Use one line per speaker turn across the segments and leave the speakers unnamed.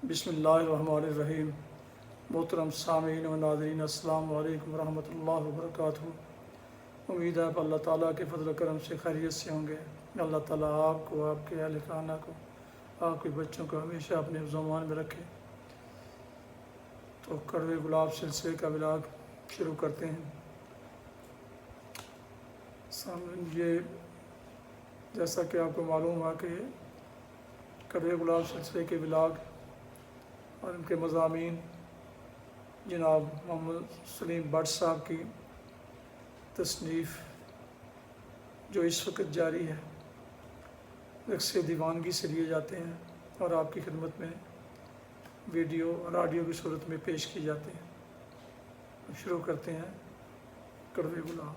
بسم اللہ الرحمن الرحیم۔ محترم سامعین و ناظرین، السلام علیکم ورحمۃ اللہ وبرکاتہ۔ امید ہے کہ اللہ تعالیٰ کے فضل و کرم سے خیریت سے ہوں گے۔ اللہ تعالیٰ آپ کو، آپ کے اہل خانہ کو، آپ کے بچوں کو ہمیشہ اپنے حفظ و امان میں رکھے۔ تو کڑوے گلاب سلسلے کا ولاگ شروع کرتے ہیں۔ سامعین، یہ جیسا کہ آپ کو معلوم ہے کہ کڑوے گلاب سلسلے کے ولاگ اور ان کے مضامین جناب محمد سلیم بٹ صاحب کی تصنیف جو اس وقت جاری ہے، رقص دیوانگی سے لیے جاتے ہیں اور آپ کی خدمت میں ویڈیو اور آڈیو کی صورت میں پیش کی جاتے ہیں۔ شروع کرتے ہیں کڑوے گلاب۔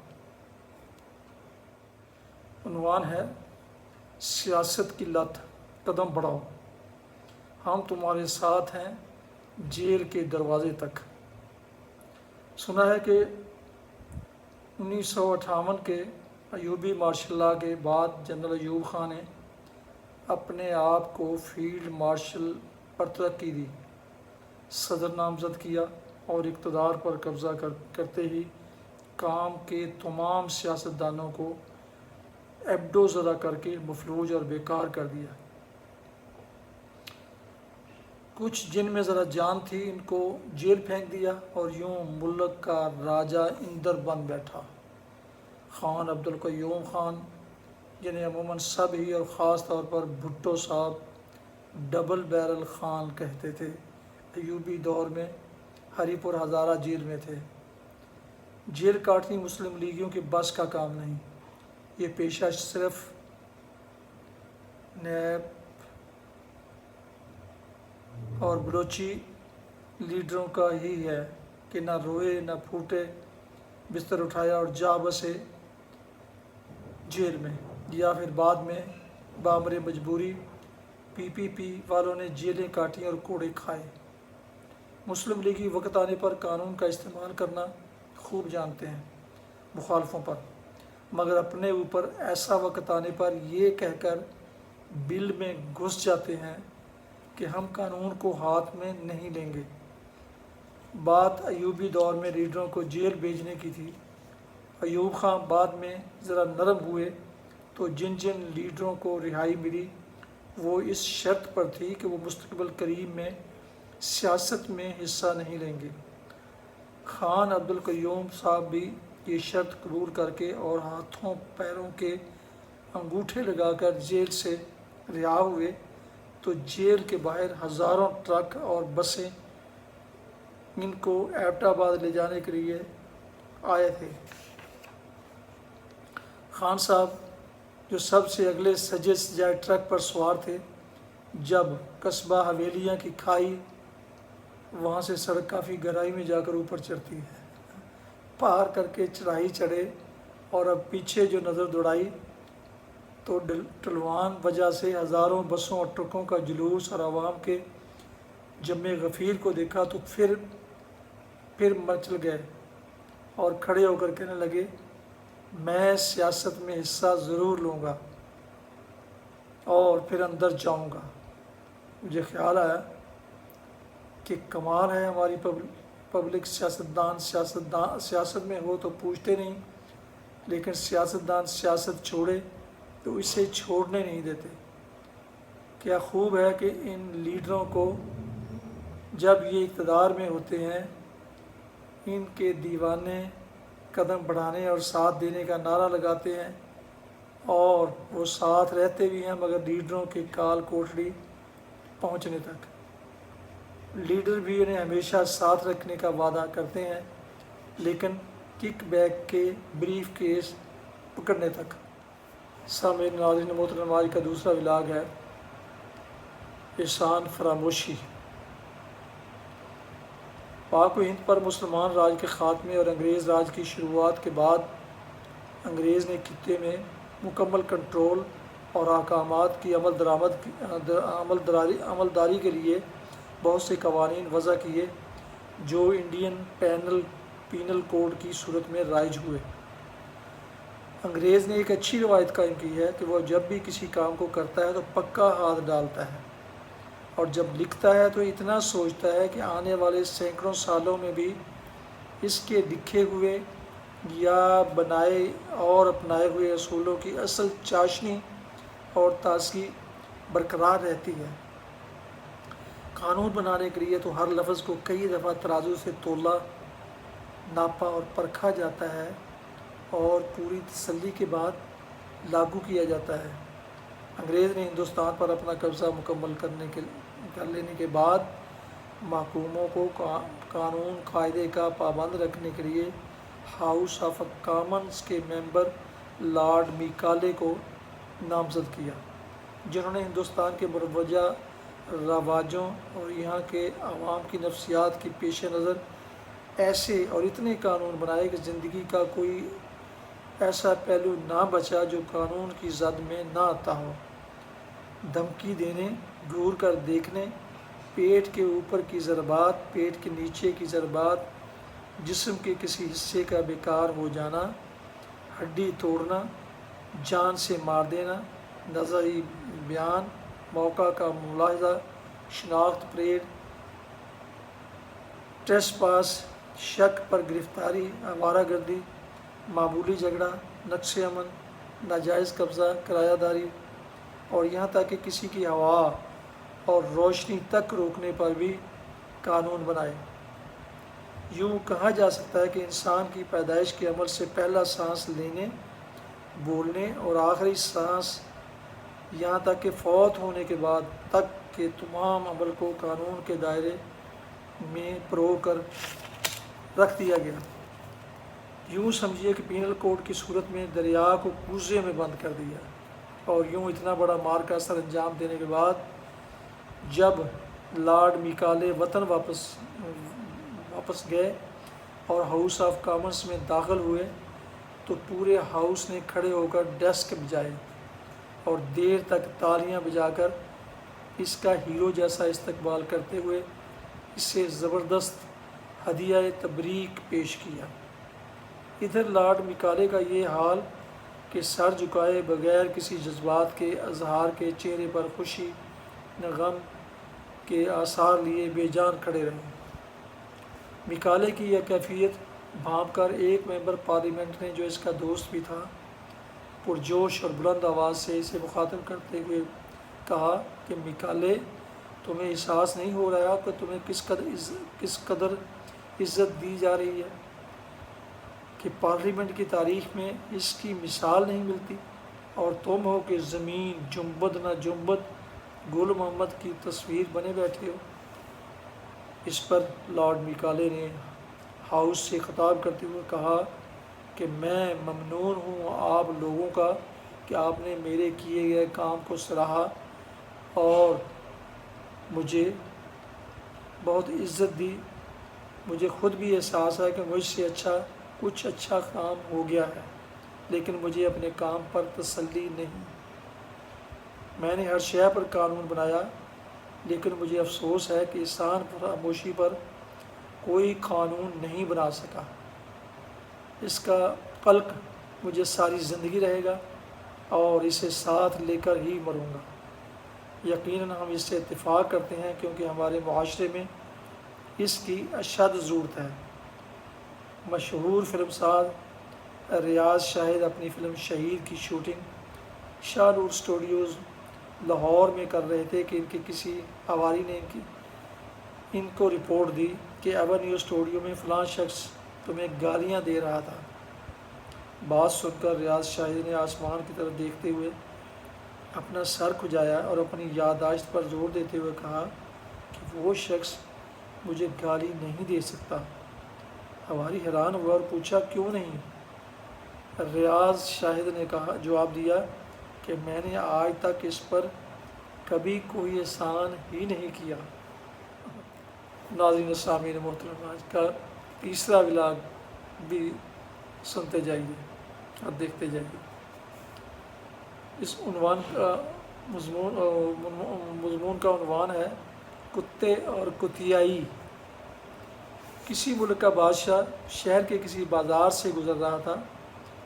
عنوان ہے سیاست کی لت، قدم بڑھاؤ، ہم تمہارے ساتھ ہیں جیل کے دروازے تک۔ سنا ہے کہ 1958 کے ایوبی مارشل لاء کے بعد جنرل ایوب خان نے اپنے آپ کو فیلڈ مارشل پر ترقی دی، صدر نامزد کیا اور اقتدار پر قبضہ کرتے ہی کام کے تمام سیاستدانوں کو ایبڈو زدہ کر کے مفلوج اور بیکار کر دیا۔ کچھ جن میں ذرا جان تھی ان کو جیل پھینک دیا اور یوں ملک کا راجہ اندر بن بیٹھا۔ خان عبدالقیوم خان، جنہیں عموماً سب ہی اور خاص طور پر بھٹو صاحب ڈبل بیرل خان کہتے تھے، ایوبی دور میں ہری پور ہزارہ جیل میں تھے۔ جیل کاٹنی مسلم لیگیوں کے بس کا کام نہیں، یہ پیشہ صرف نیب اور بلوچی لیڈروں کا ہی ہے کہ نہ روئے نہ پھوٹے، بستر اٹھایا اور جا بسے جیل میں، یا پھر بعد میں بامر مجبوری پی پی پی والوں نے جیلیں کاٹیں اور کوڑے کھائے۔ مسلم لیگی وقت آنے پر قانون کا استعمال کرنا خوب جانتے ہیں مخالفوں پر، مگر اپنے اوپر ایسا وقت آنے پر یہ کہہ کر بل میں گھس جاتے ہیں کہ ہم قانون کو ہاتھ میں نہیں لیں گے۔ بات ایوبی دور میں لیڈروں کو جیل بھیجنے کی تھی۔ ایوب خان بعد میں ذرا نرم ہوئے تو جن جن لیڈروں کو رہائی ملی وہ اس شرط پر تھی کہ وہ مستقبل قریب میں سیاست میں حصہ نہیں لیں گے۔ خان عبدالقیوم صاحب بھی یہ شرط قبول کر کے اور ہاتھوں پیروں کے انگوٹھے لگا کر جیل سے رہا ہوئے تو جیل کے باہر ہزاروں ٹرک اور بسیں ان کو ایبٹ آباد لے جانے کے لیے آئے تھے۔ خان صاحب جو سب سے اگلے سجے سجائے ٹرک پر سوار تھے، جب قصبہ حویلیاں کی کھائی، وہاں سے سڑک کافی گہرائی میں جا کر اوپر چڑھتی ہے، پار کر کے چڑھائی چڑھے اور اب پیچھے جو نظر دوڑائی تو ٹلوان وجہ سے ہزاروں بسوں اور ٹرکوں کا جلوس اور عوام کے جمع غفیر کو دیکھا تو پھر مچل گئے اور کھڑے ہو کر کہنے لگے، میں سیاست میں حصہ ضرور لوں گا اور پھر اندر جاؤں گا۔ مجھے خیال آیا کہ کمال ہے ہماری پبلک سیاستدان سیاست میں ہو تو پوچھتے نہیں، لیکن سیاستدان سیاست چھوڑے تو اسے چھوڑنے نہیں دیتے۔ کیا خوب ہے کہ ان لیڈروں کو جب یہ اقتدار میں ہوتے ہیں ان کے دیوانے قدم بڑھانے اور ساتھ دینے کا نعرہ لگاتے ہیں، اور وہ ساتھ رہتے بھی ہیں مگر لیڈروں کے کال کوٹڑی پہنچنے تک۔ لیڈر بھی انہیں ہمیشہ ساتھ رکھنے کا وعدہ کرتے ہیں لیکن کک بیک کے بریف کیس پکڑنے تک۔ سامعین ناظرین محترم، آج کا دوسرا ولاگ ہے احسان فراموشی۔ پاک و ہند پر مسلمان راج کے خاتمے اور انگریز راج کی شروعات کے بعد انگریز نے خطے میں مکمل کنٹرول اور احکامات کی عملداری کے لیے بہت سے قوانین وضع کیے جو انڈین پینل کوڈ کی صورت میں رائج ہوئے۔ انگریز نے ایک اچھی روایت قائم کی ہے کہ وہ جب بھی کسی کام کو کرتا ہے تو پکا ہاتھ ڈالتا ہے اور جب لکھتا ہے تو اتنا سوچتا ہے کہ آنے والے سینکڑوں سالوں میں بھی اس کے لکھے ہوئے یا بنائے اور اپنائے ہوئے اصولوں کی اصل چاشنی اور تازگی برقرار رہتی ہے۔ قانون بنانے کے لیے تو ہر لفظ کو کئی دفعہ ترازو سے تولا، ناپا اور پرکھا جاتا ہے اور پوری تسلی کے بعد لاگو کیا جاتا ہے۔ انگریز نے ہندوستان پر اپنا قبضہ مکمل کر لینے کے بعد محکوموں کو قانون قاعدے کا پابند رکھنے کے لیے ہاؤس آف کامنز کے ممبر لارڈ میکالے کو نامزد کیا، جنہوں نے ہندوستان کے مروجہ رواجوں اور یہاں کے عوام کی نفسیات کے پیش نظر ایسے اور اتنے قانون بنائے کہ زندگی کا کوئی ایسا پہلو نہ بچا جو قانون کی زد میں نہ آتا ہو۔ دھمکی دینے، گھور کر دیکھنے، پیٹ کے اوپر کی ضربات، پیٹ کے نیچے کی ضربات، جسم کے کسی حصے کا بیکار ہو جانا، ہڈی توڑنا، جان سے مار دینا، نظری بیان، موقع کا ملاحظہ، شناخت پریڈ، ٹریسپاس، شک پر گرفتاری، آوارہ گردی، معمولی جھگڑا، نقص امن، ناجائز قبضہ، کرایہ داری اور یہاں تک کہ کسی کی ہوا اور روشنی تک روکنے پر بھی قانون بنائے۔ یوں کہا جا سکتا ہے کہ انسان کی پیدائش کے عمل سے پہلا سانس لینے، بولنے اور آخری سانس یہاں تک کہ فوت ہونے کے بعد تک کے تمام عمل کو قانون کے دائرے میں پرو کر رکھ دیا گیا۔ یوں سمجھیے کہ پینل کوڈ کی صورت میں دریا کو کوزے میں بند کر دیا، اور یوں اتنا بڑا مارکا سر انجام دینے کے بعد جب لارڈ میکالے وطن واپس گئے اور ہاؤس آف کامنز میں داخل ہوئے تو پورے ہاؤس نے کھڑے ہو کر ڈیسک بجائے اور دیر تک تالیاں بجا کر اس کا ہیرو جیسا استقبال کرتے ہوئے اسے زبردست ہدیہ تبریک پیش کیا۔ ادھر لارڈ میکالے کا یہ حال کہ سر جھکائے بغیر کسی جذبات کے اظہار کے چہرے پر خوشی نہ غم کے آثار لیے بے جان کھڑے رہے۔ میکالے کی یہ کیفیت بھانپ کر ایک ممبر پارلیمنٹ نے، جو اس کا دوست بھی تھا، پرجوش اور بلند آواز سے اسے مخاطب کرتے ہوئے کہا کہ میکالے، تمہیں احساس نہیں ہو رہا کہ تمہیں کس قدر عزت دی جا رہی ہے، کہ پارلیمنٹ کی تاریخ میں اس کی مثال نہیں ملتی، اور تم ہو کہ زمین جنبد نہ جنبد گل محمد کی تصویر بنے بیٹھے ہو۔ اس پر لارڈ میکالے نے ہاؤس سے خطاب کرتے ہوئے کہا کہ میں ممنون ہوں آپ لوگوں کا کہ آپ نے میرے کیے گئے کام کو سراہا اور مجھے بہت عزت دی۔ مجھے خود بھی احساس ہے کہ مجھ سے کچھ اچھا کام ہو گیا ہے، لیکن مجھے اپنے کام پر تسلی نہیں۔ میں نے ہر شے پر قانون بنایا، لیکن مجھے افسوس ہے کہ احسان فراموشی پر کوئی قانون نہیں بنا سکا۔ اس کا قلق مجھے ساری زندگی رہے گا اور اسے ساتھ لے کر ہی مروں گا۔ یقیناً ہم اس سے اتفاق کرتے ہیں کیونکہ ہمارے معاشرے میں اس کی اشد ضرورت ہے۔ مشہور فلم ساز ریاض شاہد اپنی فلم شہید کی شوٹنگ شاہ نور اسٹوڈیوز لاہور میں کر رہے تھے کہ ان کے کسی حواری نے ان کو رپورٹ دی کہ ایونیو اسٹوڈیو میں فلاں شخص تمہیں گالیاں دے رہا تھا۔ بات سن کر ریاض شاہد نے آسمان کی طرف دیکھتے ہوئے اپنا سر کھجایا اور اپنی یادداشت پر زور دیتے ہوئے کہا کہ وہ شخص مجھے گالی نہیں دے سکتا۔ حواری حیران ہوا اور پوچھا کیوں نہیں؟ ریاض شاہد نے جواب دیا کہ میں نے آج تک اس پر کبھی کوئی احسان ہی نہیں کیا۔ ناظرین سامعین محترم، آج کا تیسرا ولاگ بھی سنتے جائیے اور دیکھتے جائیے۔ اس عنوان کا مضمون کا عنوان ہے کتے اور کتیائی۔ کسی ملک کا بادشاہ شہر کے کسی بازار سے گزر رہا تھا۔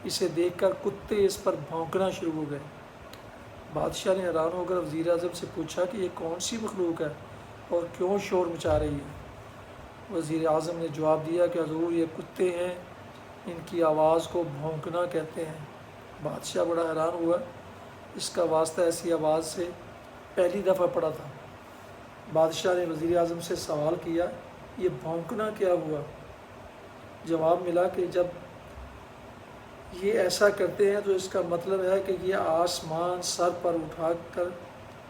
اسے دیکھ کر کتے اس پر بھونکنا شروع ہو گئے۔ بادشاہ نے حیران ہو کر وزیر اعظم سے پوچھا کہ یہ کون سی مخلوق ہے اور کیوں شور مچا رہی ہے؟ وزیر اعظم نے جواب دیا کہ حضور یہ کتے ہیں، ان کی آواز کو بھونکنا کہتے ہیں۔ بادشاہ بڑا حیران ہوا، اس کا واسطہ ایسی آواز سے پہلی دفعہ پڑا تھا۔ بادشاہ نے وزیر اعظم سے سوال کیا، یہ بھونکنا کیا ہوا؟ جواب ملا کہ جب یہ ایسا کرتے ہیں تو اس کا مطلب ہے کہ یہ آسمان سر پر اٹھا کر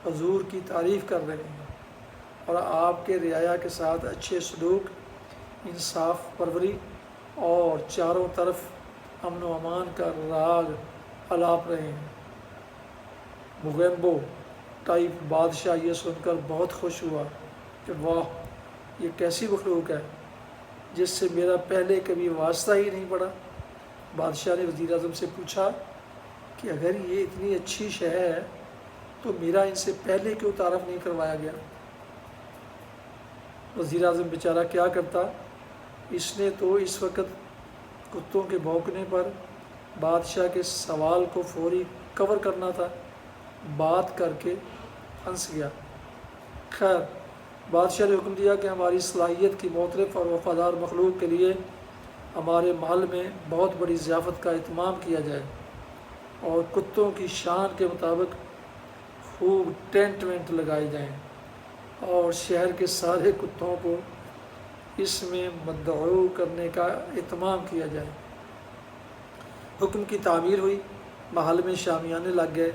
حضور کی تعریف کر رہے ہیں اور آپ کے رعایا کے ساتھ اچھے سلوک، انصاف پروری اور چاروں طرف امن و امان کا راگ الاپ رہے ہیں۔ موگیمبو ٹائپ بادشاہ یہ سن کر بہت خوش ہوا کہ واہ، یہ کیسی مخلوق ہے جس سے میرا پہلے کبھی واسطہ ہی نہیں پڑا۔ بادشاہ نے وزیر اعظم سے پوچھا کہ اگر یہ اتنی اچھی شے ہے تو میرا ان سے پہلے کیوں تعارف نہیں کروایا گیا؟ وزیر اعظم بیچارہ کیا کرتا، اس نے تو اس وقت کتوں کے بھونکنے پر بادشاہ کے سوال کو فوری کور کرنا تھا، بات کر کے پھنس گیا۔ خیر، بادشاہ نے حکم دیا کہ ہماری صلاحیت کی معترف اور وفادار مخلوق کے لیے ہمارے محل میں بہت بڑی ضیافت کا اہتمام کیا جائے اور کتوں کی شان کے مطابق خوب ٹینٹ وینٹ لگائے جائیں اور شہر کے سارے کتوں کو اس میں مدعو کرنے کا اہتمام کیا جائے۔ حکم کی تعمیر ہوئی، محل میں شامیانے لگ گئے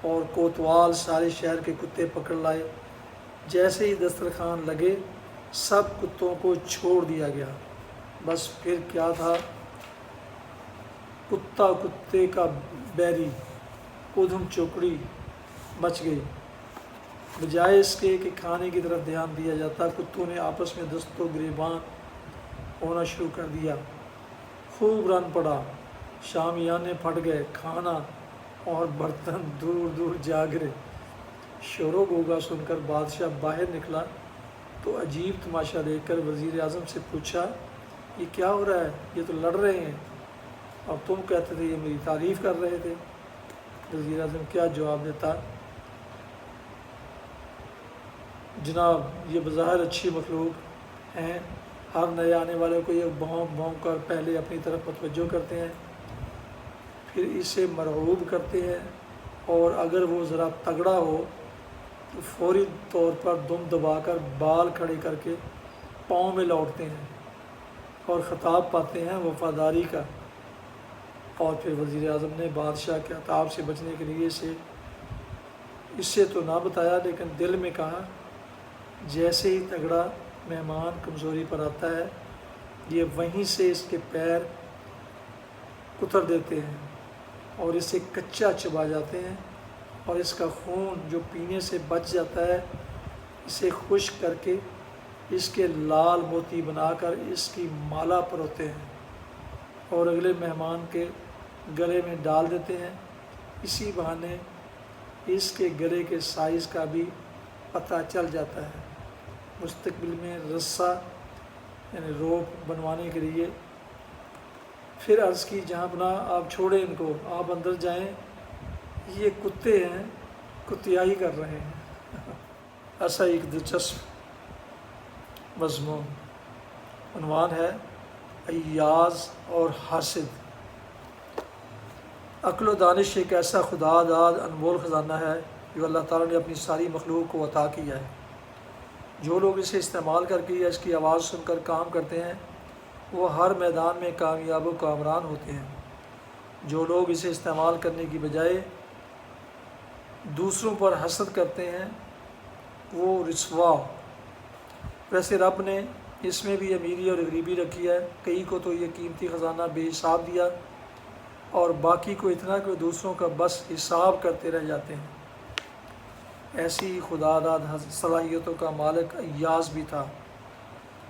اور کوتوال سارے شہر کے کتے پکڑ لائے۔ جیسے ہی دسترخوان لگے سب کتوں کو چھوڑ دیا گیا۔ بس پھر کیا تھا، کتا کتے کا بیری، ادھم چوکڑی مچ گئی۔ بجائے اس کے کہ کھانے کی طرف دھیان دیا جاتا، کتوں نے آپس میں دست و گریباں ہونا شروع کر دیا۔ خوب رن پڑا، شامیانے پھٹ گئے، کھانا اور برتن دور دور جا گرے۔ شور و غوغا سن کر بادشاہ باہر نکلا تو عجیب تماشا دیکھ کر وزیر اعظم سے پوچھا، یہ کیا ہو رہا ہے؟ یہ تو لڑ رہے ہیں اور تم کہتے تھے یہ میری تعریف کر رہے تھے۔ وزیر اعظم کیا جواب دیتا؟ جناب، یہ بظاہر اچھی مخلوق ہیں، ہر نئے آنے والے کو یہ بھونک بھونک کر پہلے اپنی طرف متوجہ کرتے ہیں، پھر اسے مرعوب کرتے ہیں، اور اگر وہ ذرا تگڑا ہو تو فوری طور پر دم دبا کر بال کھڑے کر کے پاؤں میں لوٹتے ہیں اور خطاب پاتے ہیں وفاداری کا۔ اور پھر وزیر اعظم نے بادشاہ کے عتاب سے بچنے کے لیے اسے تو نہ بتایا، لیکن دل میں کہا، جیسے ہی تگڑا مہمان کمزوری پر آتا ہے، یہ وہیں سے اس کے پیر کتر دیتے ہیں اور اسے کچا چبا جاتے ہیں، اور اس کا خون جو پینے سے بچ جاتا ہے اسے خشک کر کے اس کے لال موتی بنا کر اس کی مالا پروتے ہیں اور اگلے مہمان کے گلے میں ڈال دیتے ہیں۔ اسی بہانے اس کے گلے کے سائز کا بھی پتہ چل جاتا ہے۔ مستقبل میں رسہ یعنی روپ بنوانے کے لیے پھر عرض کی، جہاں پناہ آپ چھوڑیں ان کو، آپ اندر جائیں، یہ کتے ہیں، کتیائی کر رہے ہیں۔ ایسا ایک دلچسپ مضمون، عنوان ہے ایاز اور حاسد۔ عقل و دانش ایک ایسا خدا داد انمول خزانہ ہے جو اللہ تعالیٰ نے اپنی ساری مخلوق کو عطا کیا ہے۔ جو لوگ اسے استعمال کر کے یا اس کی آواز سن کر کام کرتے ہیں وہ ہر میدان میں کامیاب و کامران ہوتے ہیں۔ جو لوگ اسے استعمال کرنے کی بجائے دوسروں پر حسد کرتے ہیں وہ رسوا۔ ویسے رب نے اس میں بھی امیری اور غریبی رکھی ہے، کئی کو تو یہ قیمتی خزانہ بے حساب دیا اور باقی کو اتنا کہ دوسروں کا بس حساب کرتے رہ جاتے ہیں۔ ایسی ہی خدا داد صلاحیتوں کا مالک ایاز بھی تھا،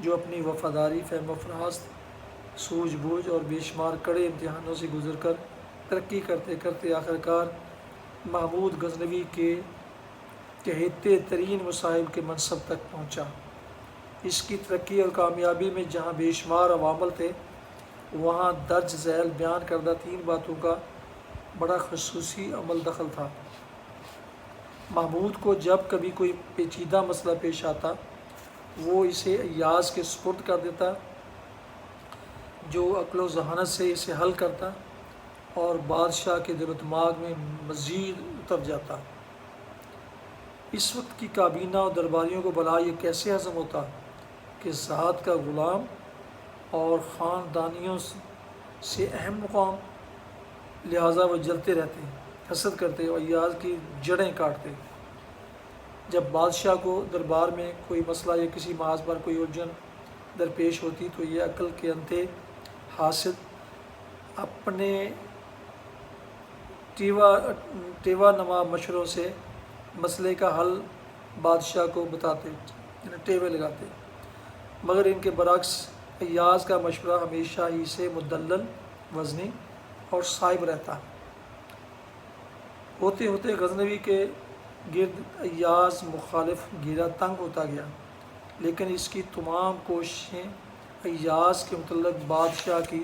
جو اپنی وفاداری، فہم و فراست، سوجھ بوجھ اور بے شمار کڑے امتحانوں سے گزر کر ترقی کرتے کرتے آخرکار محمود غزنوی کے کہتے ترین مصائب کے منصب تک پہنچا۔ اس کی ترقی اور کامیابی میں جہاں بے شمار عوامل تھے، وہاں درج ذیل بیان کردہ 3 باتوں کا بڑا خصوصی عمل دخل تھا۔ محمود کو جب کبھی کوئی پیچیدہ مسئلہ پیش آتا وہ اسے ایاز کے سپرد کر دیتا، جو عقل و ذہانت سے اسے حل کرتا اور بادشاہ کے دل و دماغ میں مزید اتر جاتا۔ اس وقت کی کابینہ اور درباریوں کو بھلا یہ کیسے ہضم ہوتا کہ ذات کا غلام اور خاندانیوں سے اہم مقام، لہٰذا وہ جلتے رہتے، حسد کرتے اور ایاز کی جڑیں کاٹتے۔ جب بادشاہ کو دربار میں کوئی مسئلہ یا کسی محاذ پر کوئی الجھن درپیش ہوتی تو یہ عقل کے انتھے حاسد اپنے ٹیوا نما مشوروں سے مسئلے کا حل بادشاہ کو بتاتے، یعنی ٹیوے لگاتے، مگر ان کے برعکس ایاز کا مشورہ ہمیشہ ہی سے مدلل، وزنی اور صائب رہتا۔ ہوتے ہوتے غزنوی کے گرد ایاز مخالف گھیرا تنگ ہوتا گیا، لیکن اس کی تمام کوششیں ایاز کے متعلق بادشاہ کی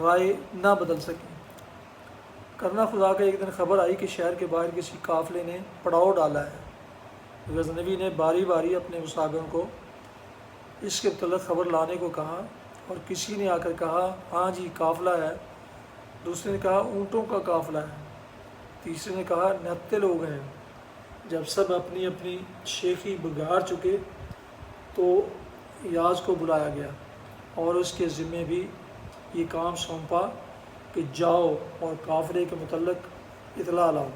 رائے نہ بدل سکیں۔ کرنا خدا کا ایک دن خبر آئی کہ شہر کے باہر کسی قافلے نے پڑاؤ ڈالا ہے۔ غزنوی نے باری باری اپنے مصاغروں کو اس کے متعلق خبر لانے کو کہا، اور کسی نے آ کر کہا ہاں جی قافلہ ہے، دوسرے نے کہا اونٹوں کا قافلہ ہے، تیسرے نے کہا نہتے لوگ ہیں۔ جب سب اپنی اپنی شیخی بگاڑ چکے تو ایاز کو بلایا گیا اور اس کے ذمے بھی یہ کام سونپا کہ جاؤ اور قافلے کے متعلق اطلاع لاؤ۔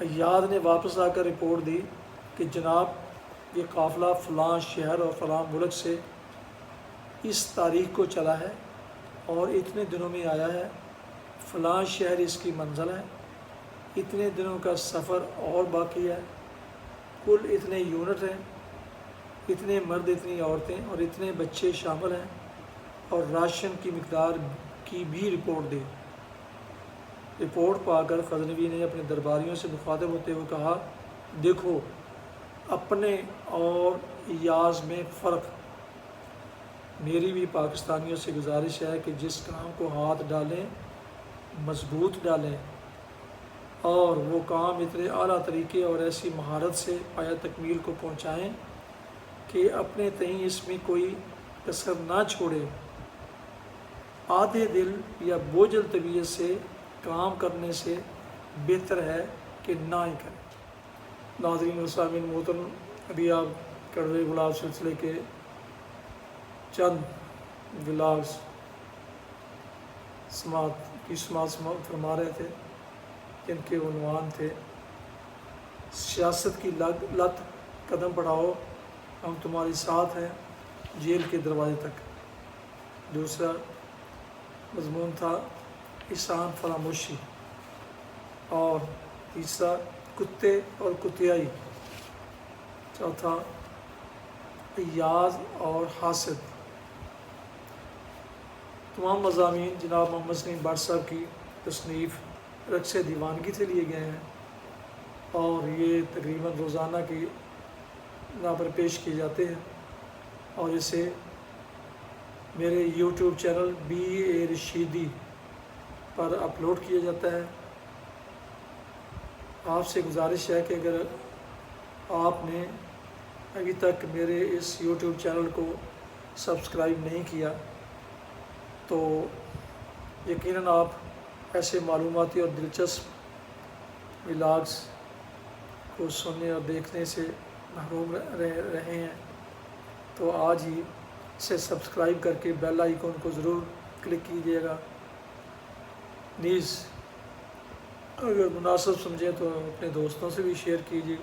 ایاز نے واپس آ کر رپورٹ دی کہ جناب یہ قافلہ فلاں شہر اور فلاں ملک سے اس تاریخ کو چلا ہے اور اتنے دنوں میں آیا ہے، فلاں شہر اس کی منزل ہے، اتنے دنوں کا سفر اور باقی ہے، کل اتنے یونٹ ہیں، اتنے مرد اتنی عورتیں اور اتنے بچے شامل ہیں، اور راشن کی مقدار کی بھی رپورٹ دے۔ رپورٹ پا کر غزنوی نے اپنے درباریوں سے مخاطب ہوتے ہوئے کہا دیکھو اپنے اور ایاز میں فرق، میری بھی پاکستانیوں سے گزارش ہے کہ جس کام کو ہاتھ ڈالیں مضبوط ڈالیں، اور وہ کام اتنے اعلیٰ طریقے اور ایسی مہارت سے پایہ تکمیل کو پہنچائیں کہ اپنے تئیں اس میں کوئی کسر نہ چھوڑے۔ آدھے دل یا بوجھل طبیعت سے کام کرنے سے بہتر ہے کہ نہ ہی کریں۔ ناظرین و سامعین محترم، ابھی آپ کڑوے گلاب سلسلے کے چند ولاگز سماعت فرما رہے تھے، جن کے عنوان تھے سیاست کی لت قدم بڑھاؤ ہم تمہارے ساتھ ہیں جیل کے دروازے تک۔ دوسرا مضمون تھا احسان فراموشی، اور تیسرا کتے اور کتیائی، چوتھا ایاز اور حاسد۔ تمام مضامین جناب محمد سلیم بٹ صاحب کی تصنیف رقص دیوانگی سے لیے گئے ہیں، اور یہ تقریباً روزانہ کی نا پر پیش کیے جاتے ہیں، اور اسے میرے یوٹیوب چینل BA رشیدی پر اپلوڈ کیا جاتا ہے۔ آپ سے گزارش ہے کہ اگر آپ نے ابھی تک میرے اس یوٹیوب چینل کو سبسکرائب نہیں کیا تو یقیناً آپ ایسے معلوماتی اور دلچسپ ولاگز کو سننے اور دیکھنے سے محروم رہے ہیں، تو آج ہی اسے سبسکرائب کر کے بیل آئیکن کو ضرور کلک کیجیے گا۔ نیز اگر مناسب سمجھیں تو اپنے دوستوں سے بھی شیئر کیجیے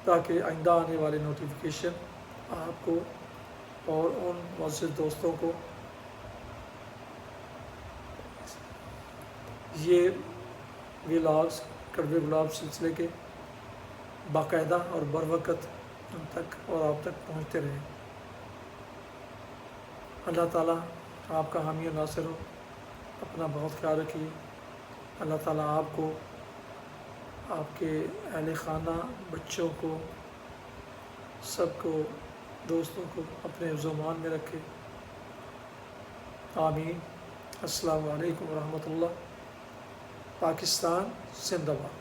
تاکہ آئندہ آنے والے نوٹیفیکیشن آپ کو اور ان معزز دوستوں کو یہ ولاگز کڑوے گلاب سلسلے کے باقاعدہ اور بروقت ان تک اور آپ تک پہنچتے رہیں۔ اللہ تعالیٰ آپ کا حامی و ناصر ہو، اپنا بہت خیال رکھیے۔ اللہ تعالیٰ آپ کو، آپ کے اہل خانہ، بچوں کو، سب کو، دوستوں کو اپنے حفظ و امان میں رکھے۔ آمین۔ السلام علیکم ورحمۃ اللہ۔ پاکستان زندہ باد۔